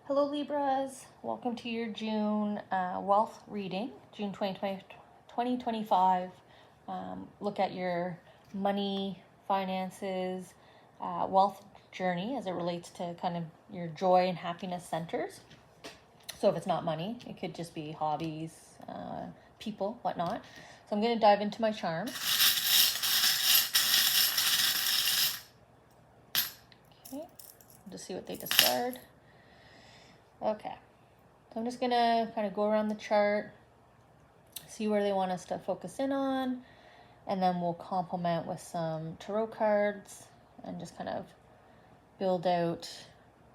Hello Libras, welcome to your June wealth reading, June 2025. Look at your money, finances, wealth journey as it relates to kind of your joy and happiness centers. So if it's not money, it could just be hobbies, people, whatnot. So I'm going to dive into my charms. Okay, just see what they discard. Okay, so I'm just gonna kind of go around the chart, see where they want us to focus in on, and then we'll complement with some tarot cards and just kind of build out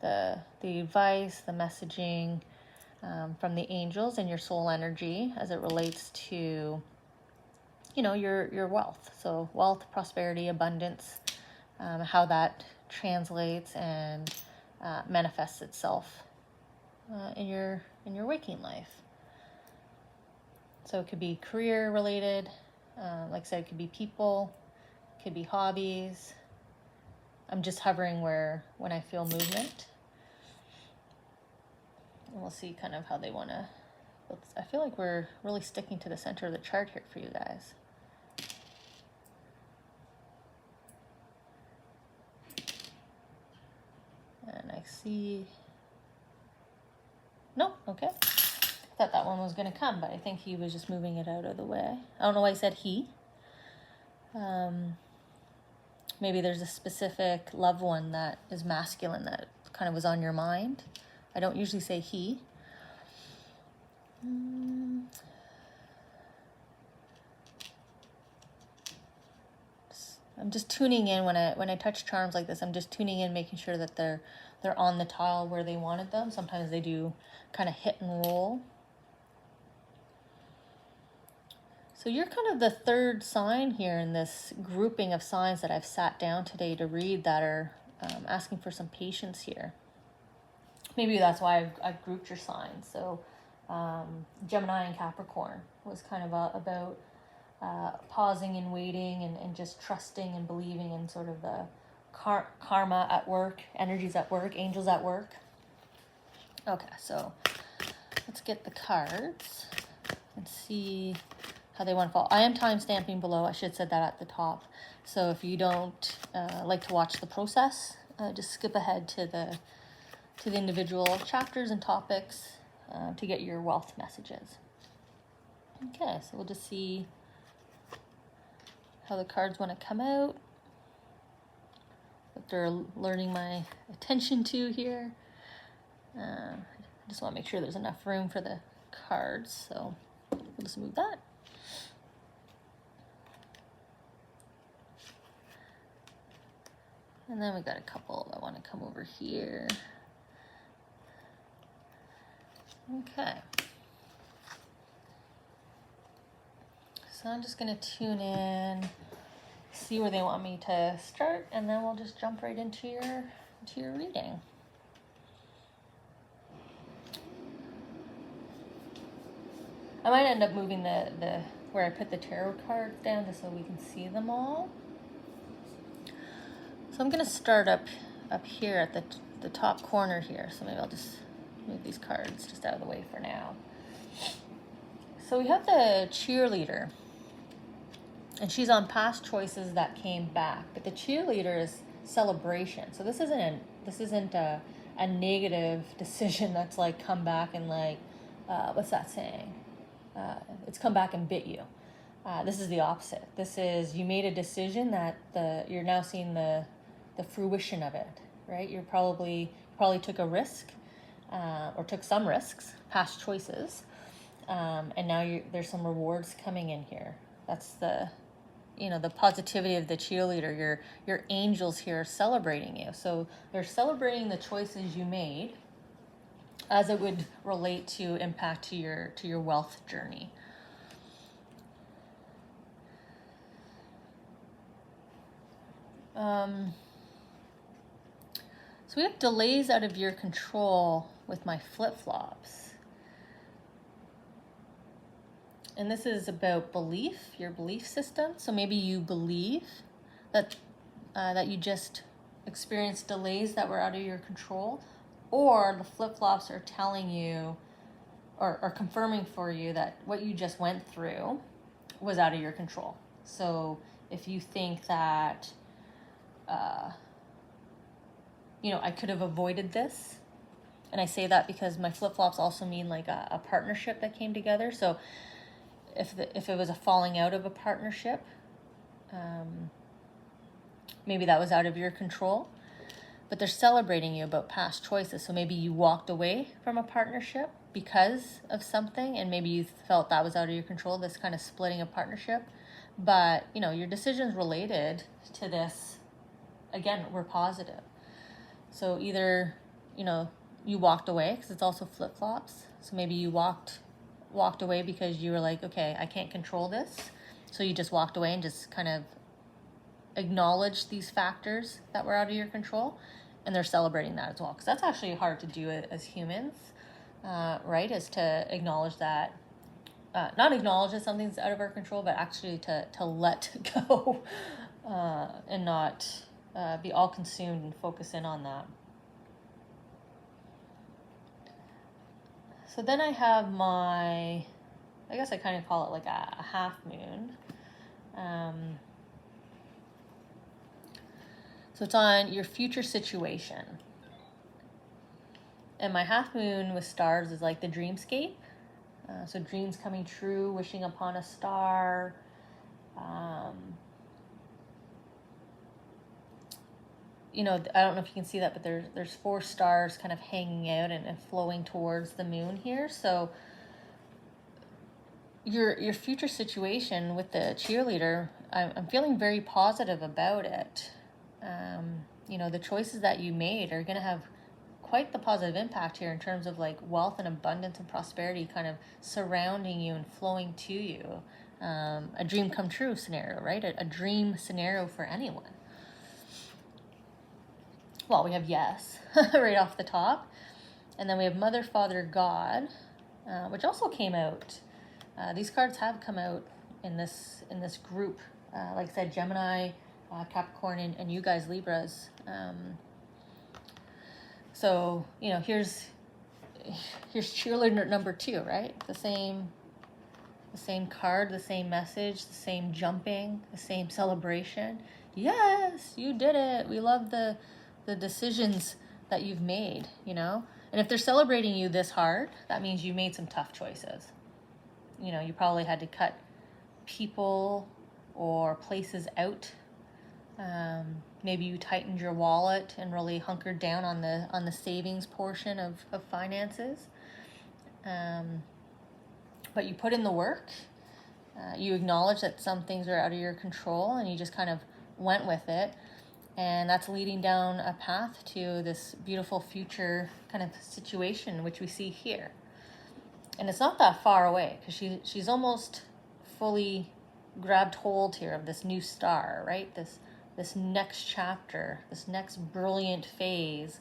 the advice, the messaging from the angels and your soul energy as it relates to, you know, your wealth. So wealth, prosperity, abundance, how that translates and manifests itself in your waking life. So it could be career related, like I said, it could be people, it could be hobbies. I'm just hovering when I feel movement. And we'll see kind of how they want to. I feel like we're really sticking to the center of the chart here for you guys. And I see. No, okay. I thought that one was going to come, but I think he was just moving it out of the way. I don't know why I said he. Maybe there's a specific loved one that is masculine that kind of was on your mind. I don't usually say he. I'm just tuning in when I touch charms like this. I'm just tuning in, making sure that they're on the tile where they wanted them. Sometimes they do kind of hit and roll. So you're kind of the third sign here in this grouping of signs that I've sat down today to read that are asking for some patience here. Maybe that's why I've grouped your signs. So Gemini and Capricorn was kind of about pausing and waiting and just trusting and believing in sort of the karma at work, energies at work, angels at work. Okay, so let's get the cards and see how they want to fall. I am time stamping below. I should have said that at the top. So if you don't like to watch the process, just skip ahead to the individual chapters and topics to get your wealth messages. Okay, so we'll just see how the cards want to come out, what they're learning my attention to here. I just want to make sure there's enough room for the cards, so we'll just move that. And then we got a couple that want to come over here. Okay. So I'm just going to tune in, see where they want me to start, and then we'll just jump right into your reading. I might end up moving the where I put the tarot cards down just so we can see them all. So I'm going to start up here at the top corner here. So maybe I'll just move these cards just out of the way for now. So we have the cheerleader. And she's on past choices that came back. But the cheerleader is celebration. So this isn't a negative decision that's like come back and like, what's that saying? It's come back and bit you. This is the opposite. This is you made a decision that you're now seeing the fruition of it, right? You probably took a risk or took some risks, past choices, and now there's some rewards coming in here. That's the positivity of the cheerleader. Your angels here are celebrating you. So they're celebrating the choices you made as it would relate to impact to your wealth journey. So we have delays out of your control with my flip-flops. And this is about belief, your belief system. So maybe you believe that you just experienced delays that were out of your control, or the flip-flops are telling you or confirming for you that what you just went through was out of your control. So if you think that, I could have avoided this, and I say that because my flip-flops also mean like a partnership that came together. So if it was a falling out of a partnership, maybe that was out of your control, but they're celebrating you about past choices. So maybe you walked away from a partnership because of something, and maybe you felt that was out of your control, this kind of splitting a partnership. But, your decisions related to this, again, were positive. So either, you walked away, because it's also flip-flops. So maybe you walked away because you were like, okay, I can't control this. So you just walked away and just kind of acknowledged these factors that were out of your control. And they're celebrating that as well, because that's actually hard to do as humans, right? Is to acknowledge that, not acknowledge that something's out of our control, but actually to let go and not be all consumed and focus in on that. So then I have I guess I kind of call it like a half moon. So it's on your future situation. And my half moon with stars is like the dreamscape. So dreams coming true, wishing upon a star. I don't know if you can see that, but there's 4 stars kind of hanging out and flowing towards the moon here. So your future situation with the cheerleader, I'm feeling very positive about it. The choices that you made are going to have quite the positive impact here in terms of like wealth and abundance and prosperity kind of surrounding you and flowing to you. A dream come true scenario, right? A dream scenario for anyone. Well, we have yes right off the top. And then we have Mother, Father, God, which also came out. These cards have come out in this group. Like I said, Gemini, Capricorn, and you guys, Libras. So, here's cheerleader number 2, right? The same card, the same message, the same jumping, the same celebration. Yes, you did it. We love the decisions that you've made, And if they're celebrating you this hard, that means you made some tough choices. You probably had to cut people or places out. Maybe you tightened your wallet and really hunkered down on the savings portion of finances. But you put in the work. You acknowledge that some things are out of your control, and you just kind of went with it. And that's leading down a path to this beautiful future kind of situation, which we see here. And it's not that far away, because she's almost fully grabbed hold here of this new star, right? This next chapter, this next brilliant phase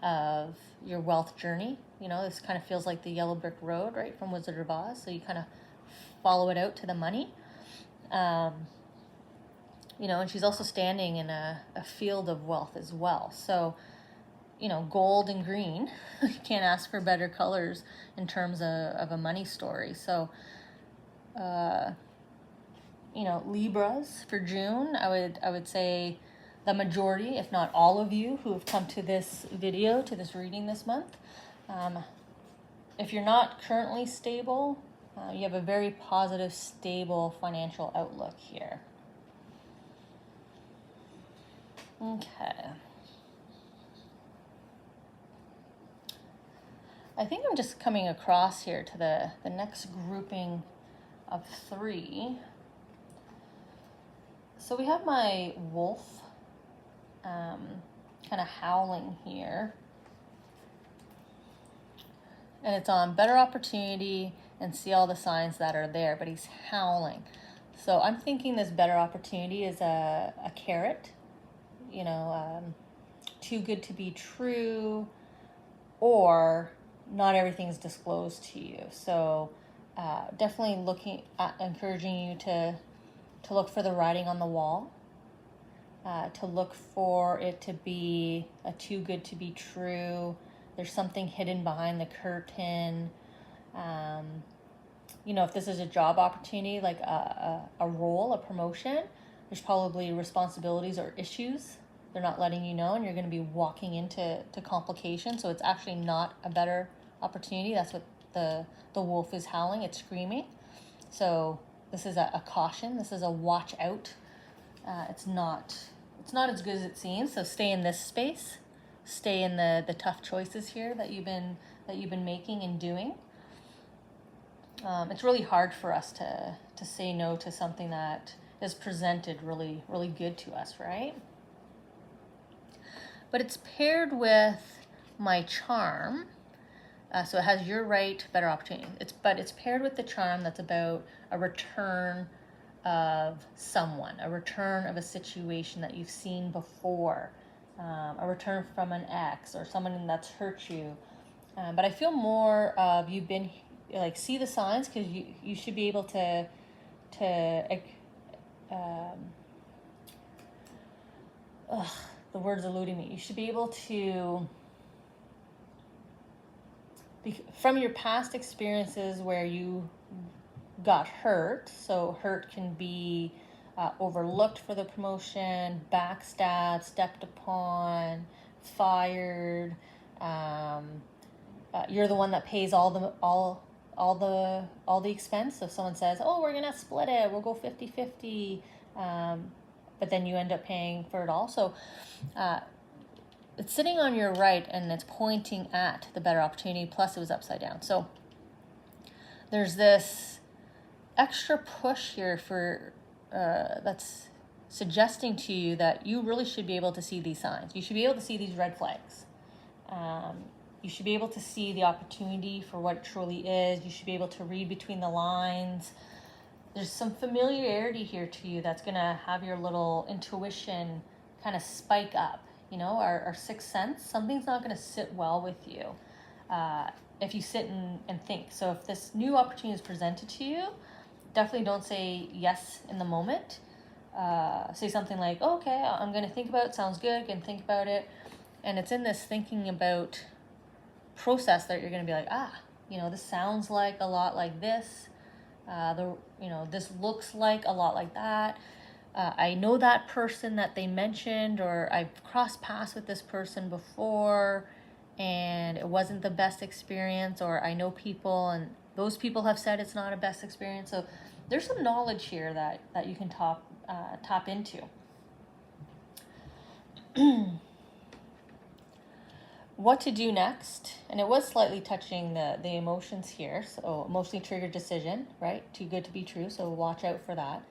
of your wealth journey. This kind of feels like the yellow brick road, right, from Wizard of Oz. So you kind of follow it out to the money. And she's also standing in a field of wealth as well. So, gold and green, you can't ask for better colors in terms of a money story. So, Libras for June, I would say the majority, if not all of you who have come to this video, to this reading this month, if you're not currently stable, you have a very positive, stable financial outlook here. Okay. I think I'm just coming across here to the next grouping of 3. So we have my wolf kind of howling here. And it's on better opportunity and see all the signs that are there, but he's howling. So I'm thinking this better opportunity is a carrot, too good to be true, or not everything's disclosed to you. So definitely encouraging you to look for the writing on the wall, to look for it to be a too good to be true, there's something hidden behind the curtain. You know, if this is a job opportunity, like a role, a promotion, there's probably responsibilities or issues they're not letting you know, and you're going to be walking into complications. So it's actually not a better opportunity. That's what the wolf is howling. It's screaming. So this is a caution. This is a watch out. It's not as good as it seems. So stay in this space. Stay in the tough choices here that you've been making and doing. It's really hard for us to say no to something that is presented really, really good to us, right? But it's paired with my charm. So it has your right, better opportunity. But it's paired with the charm that's about a return of someone, a return of a situation that you've seen before, a return from an ex or someone that's hurt you. But I feel more of you've been like, see the signs, because you should be able to the word's eluding me. You should be able to, from your past experiences where you got hurt, so hurt can be overlooked for the promotion, backstabbed, stepped upon, fired. You're the one that pays all the expense. So if someone says, oh, we're gonna split it, we'll go 50-50, but then you end up paying for it all. So it's sitting on your right and it's pointing at the better opportunity, plus it was upside down. So there's this extra push here for that's suggesting to you that you really should be able to see these signs. You should be able to see these red flags. You should be able to see the opportunity for what it truly is. You should be able to read between the lines. There's some familiarity here to you that's going to have your little intuition kind of spike up. You know, our sixth sense, something's not going to sit well with you if you sit and think. So if this new opportunity is presented to you, definitely don't say yes in the moment. Say something like, oh, okay, I'm going to think about it. Sounds good. I can think about it. And it's in this thinking about process that you're going to be like, you know, this sounds like a lot like this. This looks like a lot like that. I know that person that they mentioned, or I've crossed paths with this person before and it wasn't the best experience, or I know people and those people have said it's not a best experience. So there's some knowledge here that you can tap into. What to do next, and it was slightly touching the emotions here. So emotionally triggered decision, right? Too good to be true, so watch out for that.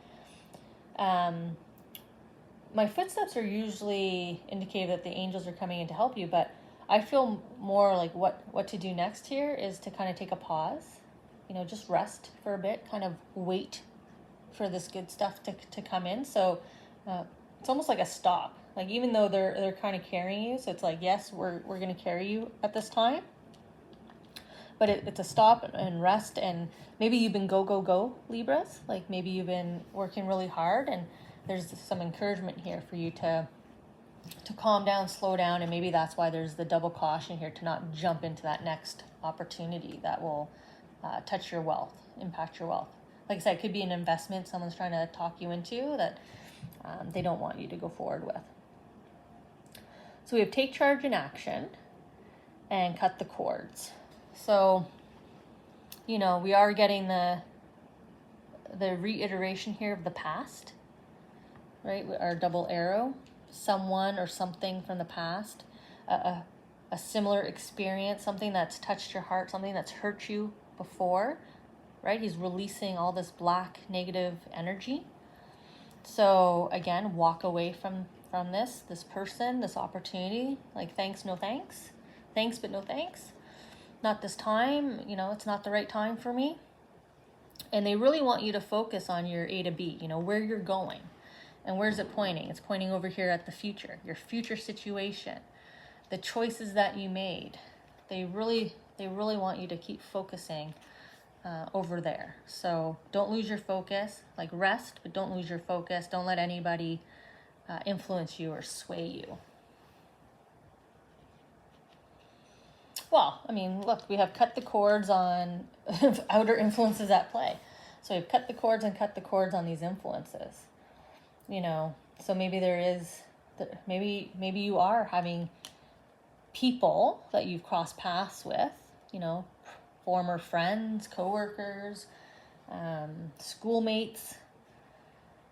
My footsteps are usually indicative that the angels are coming in to help you, but I feel more like what to do next here is to kind of take a pause, you know, just rest for a bit, kind of wait for this good stuff to come in. So it's almost like a stop. Like, even though they're kind of carrying you, so it's like, yes, we're going to carry you at this time, but it's a stop and rest. And maybe you've been go Libras, like maybe you've been working really hard, and there's some encouragement here for you to calm down, slow down, and maybe that's why there's the double caution here to not jump into that next opportunity that will touch your wealth, impact your wealth. Like I said, it could be an investment someone's trying to talk you into that they don't want you to go forward with. So we have take charge in action and cut the cords. So, you know, we are getting the reiteration here of the past, right? Our double arrow, someone or something from the past, a similar experience, something that's touched your heart, something that's hurt you before, right? He's releasing all this black negative energy. So again, walk away from this person, this opportunity, like thanks, no thanks, thanks, but no thanks, not this time, you know, it's not the right time for me. And they really want you to focus on your A to B, you know, where you're going and where's it pointing. It's pointing over here at the future, your future situation, the choices that you made. They really want you to keep focusing over there. So don't lose your focus, like rest, but don't lose your focus. Don't let anybody influence you or sway you. Well, I mean, look, we have cut the cords on outer influences at play. So we've cut the cords and cut the cords on these influences. So maybe there is, maybe you are having people that you've crossed paths with, former friends, coworkers, schoolmates.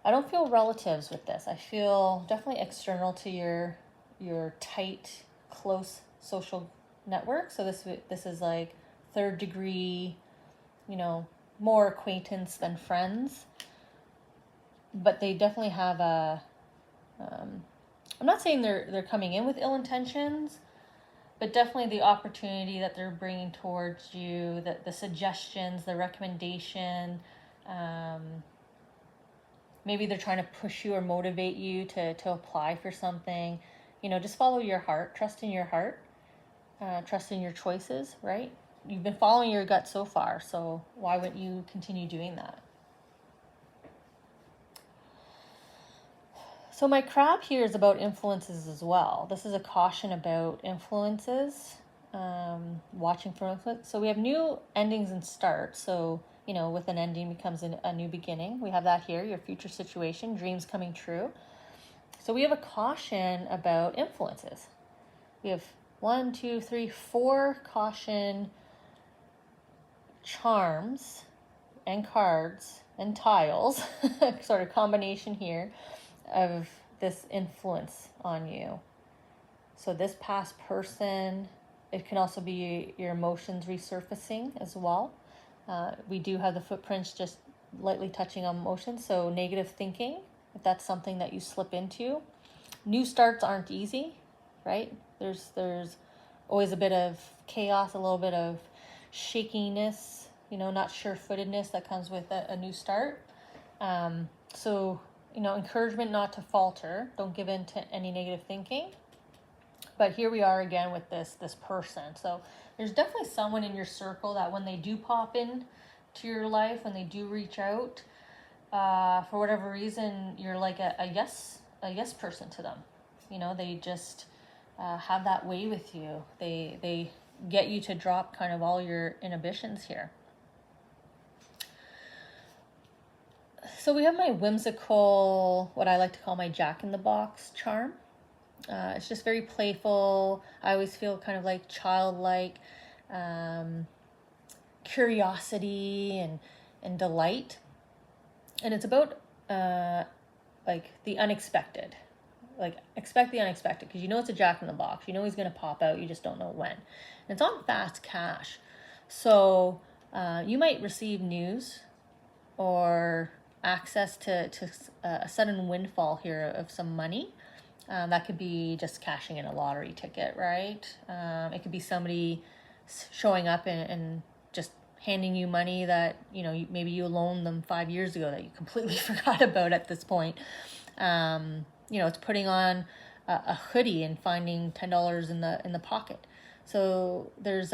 I don't feel relatives with this. I feel definitely external to your tight, close social network. So this is like third degree, more acquaintance than friends. But they definitely have I'm not saying they're coming in with ill intentions, but definitely the opportunity that they're bringing towards you, the suggestions, the recommendation. Maybe they're trying to push you or motivate you to apply for something. Just follow your heart, trust in your heart, trust in your choices, right? You've been following your gut so far, so why wouldn't you continue doing that? So my crab here is about influences as well. This is a caution about influences, watching for influence. So we have new endings and starts. So, with an ending becomes a new beginning. We have that here, your future situation, dreams coming true. So we have a caution about influences. We have 1, 2, 3, 4 caution charms and cards and tiles, sort of combination here of this influence on you. So this past person, it can also be your emotions resurfacing as well. We do have the footprints just lightly touching on emotions. So negative thinking, if that's something that you slip into. New starts aren't easy, right? There's always a bit of chaos, a little bit of shakiness, not sure-footedness that comes with a new start. So encouragement not to falter. Don't give in to any negative thinking. But here we are again with this person. So there's definitely someone in your circle that when they do pop in to your life, when they do reach out, for whatever reason, you're like a yes person to them. They just have that way with you. They get you to drop kind of all your inhibitions here. So we have my whimsical, what I like to call my Jack-in-the-Box charm. It's just very playful. I always feel kind of like childlike, curiosity and delight. And it's about like the unexpected. Like expect the unexpected, because it's a Jack-in-the-Box. He's going to pop out. You just don't know when. And it's on fast cash. So you might receive news or access to a sudden windfall here of some money. That could be just cashing in a lottery ticket, right? It could be somebody showing up and just handing you money that, maybe you loaned them 5 years ago that you completely forgot about at this point. It's putting on a hoodie and finding $10 in the pocket. So there's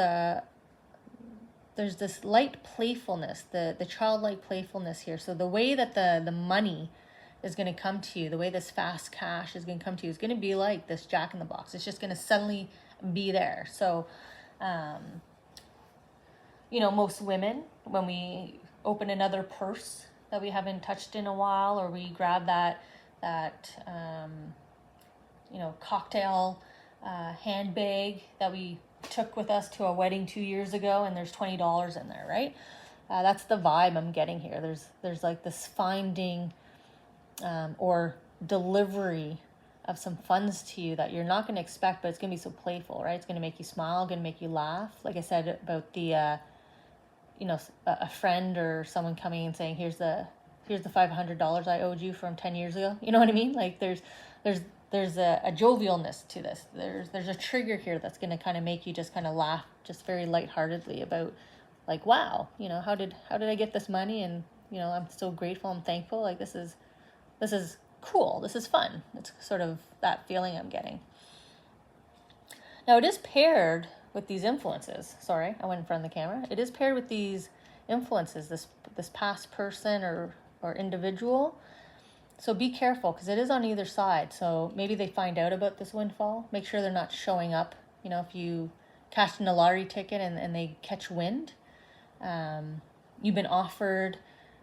this light playfulness, the childlike playfulness here. So the way that the money is going to come to you, the way this fast cash is going to come to you is going to be like this Jack-in-the-Box. It's just going to suddenly be there. So, most women, when we open another purse that we haven't touched in a while, or we grab that cocktail handbag that we took with us to a wedding 2 years ago, and there's $20 in there, right? That's the vibe I'm getting here. There's like this finding or delivery of some funds to you that you're not going to expect, but it's going to be so playful, right? It's going to make you smile, going to make you laugh. Like I said about the, a friend or someone coming and saying, here's the $500 I owed you from 10 years ago. You know what I mean? Like there's a jovialness to this. There's a trigger here that's going to kind of make you just kind of laugh, just very lightheartedly about, like, wow, how did I get this money? And I'm so grateful. I'm thankful. Like this is cool. This is fun. It's sort of that feeling I'm getting. Now it is paired with these influences. Sorry, I went in front of the camera. It is paired with these influences, this past person or individual. So be careful, because it is on either side. So maybe they find out about this windfall. Make sure they're not showing up. If you cashed in a lottery ticket and they catch wind. You've been offered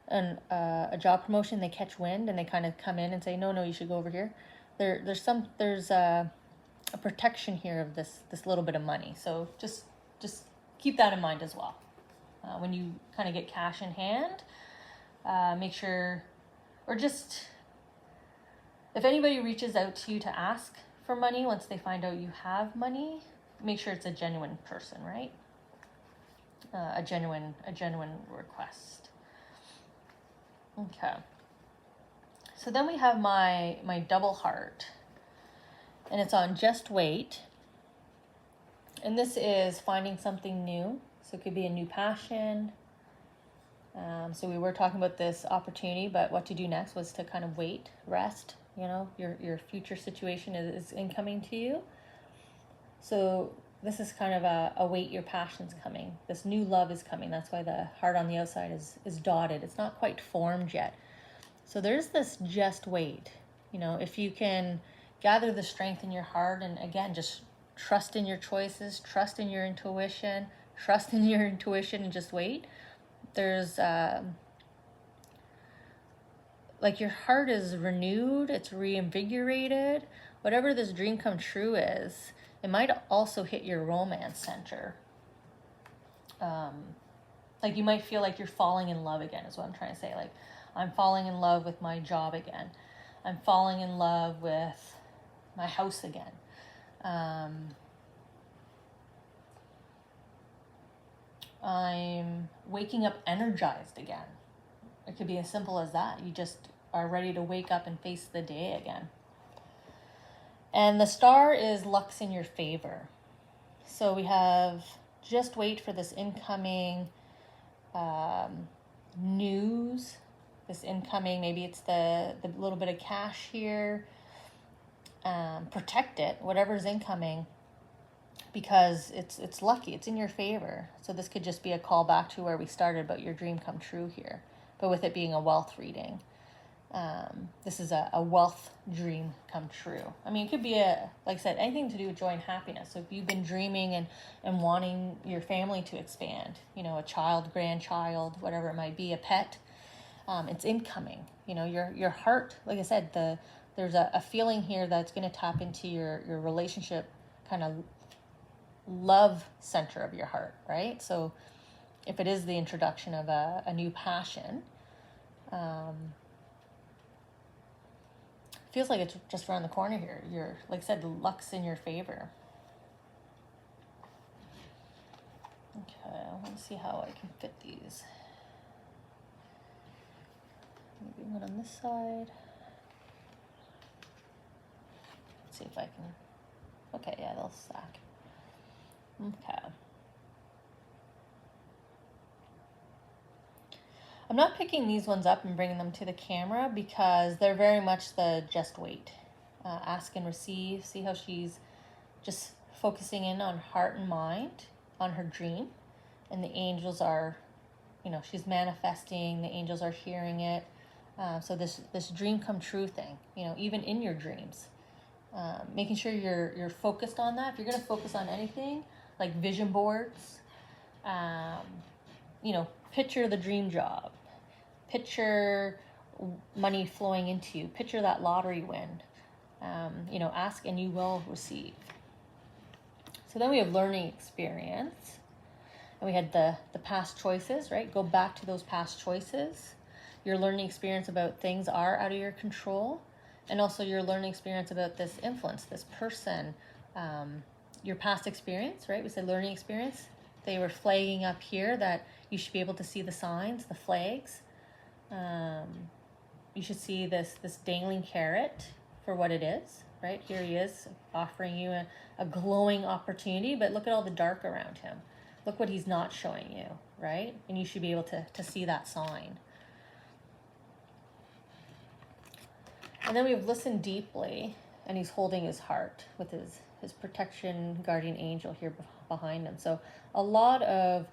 a job promotion, they catch wind and they kind of come in and say, no, you should go over here. There's a protection here of this little bit of money. So just keep that in mind as well. When you kind of get cash in hand, make sure, or just, if anybody reaches out to you to ask for money, once they find out you have money, make sure it's a genuine person, right? A genuine request. Okay. So then we have my double heart, and it's on just wait. And this is finding something new. So it could be a new passion. So we were talking about this opportunity, but what to do next was to kind of wait, rest. You know, your future situation is incoming to you. So this is kind of a wait, your passion's coming. This new love is coming. That's why the heart on the outside is dotted. It's not quite formed yet. So there's this just wait. You know, if you can gather the strength in your heart and again, just trust in your choices, trust in your intuition, and just wait. There's like your heart is renewed, it's reinvigorated. Whatever this dream come true is, it might also hit your romance center. Like you might feel like you're falling in love again, is what I'm trying to say. Like, I'm falling in love with my job again. I'm falling in love with my house again. I'm waking up energized again. It could be as simple as that. You just are ready to wake up and face the day again. And the star is luck's in your favor. So we have just wait for this incoming news, this incoming, maybe it's the little bit of cash here. Protect it, whatever's incoming, because it's lucky, it's in your favor. So this could just be a call back to where we started about your dream come true here, but with it being a wealth reading. This is a wealth dream come true. I mean, it could be like I said, anything to do with joy and happiness. So if you've been dreaming and wanting your family to expand, you know, a child, grandchild, whatever it might be, a pet, it's incoming. You know, your heart, like I said, there's a feeling here that's going to tap into your relationship kind of love center of your heart, right? So if it is the introduction of a new passion, feels like it's just around the corner here. You're, like I said, luck's in your favor. Okay, I want to see how I can fit these. Maybe one on this side. Let's see if I can. Okay, yeah, they'll stack. Okay. I'm not picking these ones up and bringing them to the camera because they're very much the just wait. Ask and receive. See how she's just focusing in on heart and mind, on her dream. And the angels are, you know, she's manifesting. The angels are hearing it. So this dream come true thing, you know, even in your dreams. Making sure you're focused on that. If you're going to focus on anything, like vision boards, you know, picture the dream job. Picture money flowing into you. Picture that lottery win. You know, ask and you will receive. So then we have learning experience. And we had the past choices, right? Go back to those past choices. Your learning experience about things are out of your control. And also your learning experience about this influence, this person, your past experience, right? We said learning experience. They were flagging up here that you should be able to see the signs, the flags. You should see this dangling carrot for what it is, right? Here he is offering you a glowing opportunity, but look at all the dark around him. Look what he's not showing you, right? And you should be able to see that sign. And then we've listened deeply, and he's holding his heart with his protection guardian angel here behind him. So a lot of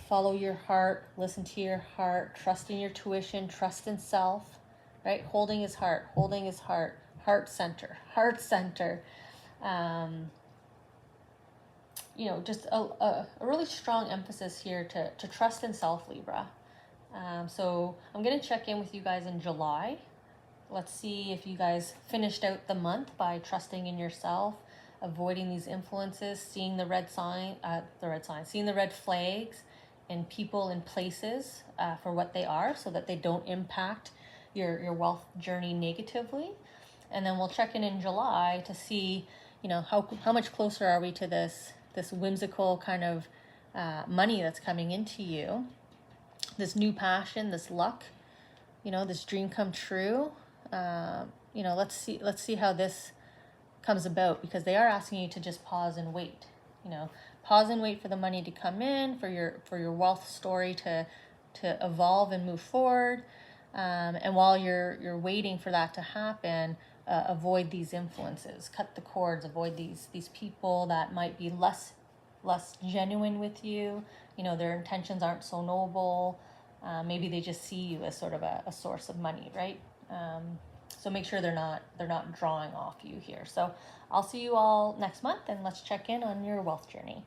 follow your heart, listen to your heart, trust in your tuition, trust in self, right? Holding his heart, heart center. just a really strong emphasis here to trust in self, Libra. So I'm going to check in with you guys in July. Let's see if you guys finished out the month by trusting in yourself, avoiding these influences, seeing the red seeing the red flags in people and places for what they are, so that they don't impact your wealth journey negatively. And then we'll check in July to see, how much closer are we to this whimsical kind of money that's coming into you, this new passion, this luck, this dream come true. Let's see how this comes about, because they are asking you to just pause and wait. Pause and wait for the money to come in, for your wealth story to evolve and move forward. And while you're waiting for that to happen, avoid these influences, cut the cords, avoid these people that might be less genuine with you. Their intentions aren't so noble. Maybe they just see you as sort of a source of money, right? So make sure they're not drawing off you here. So I'll see you all next month, and let's check in on your wealth journey.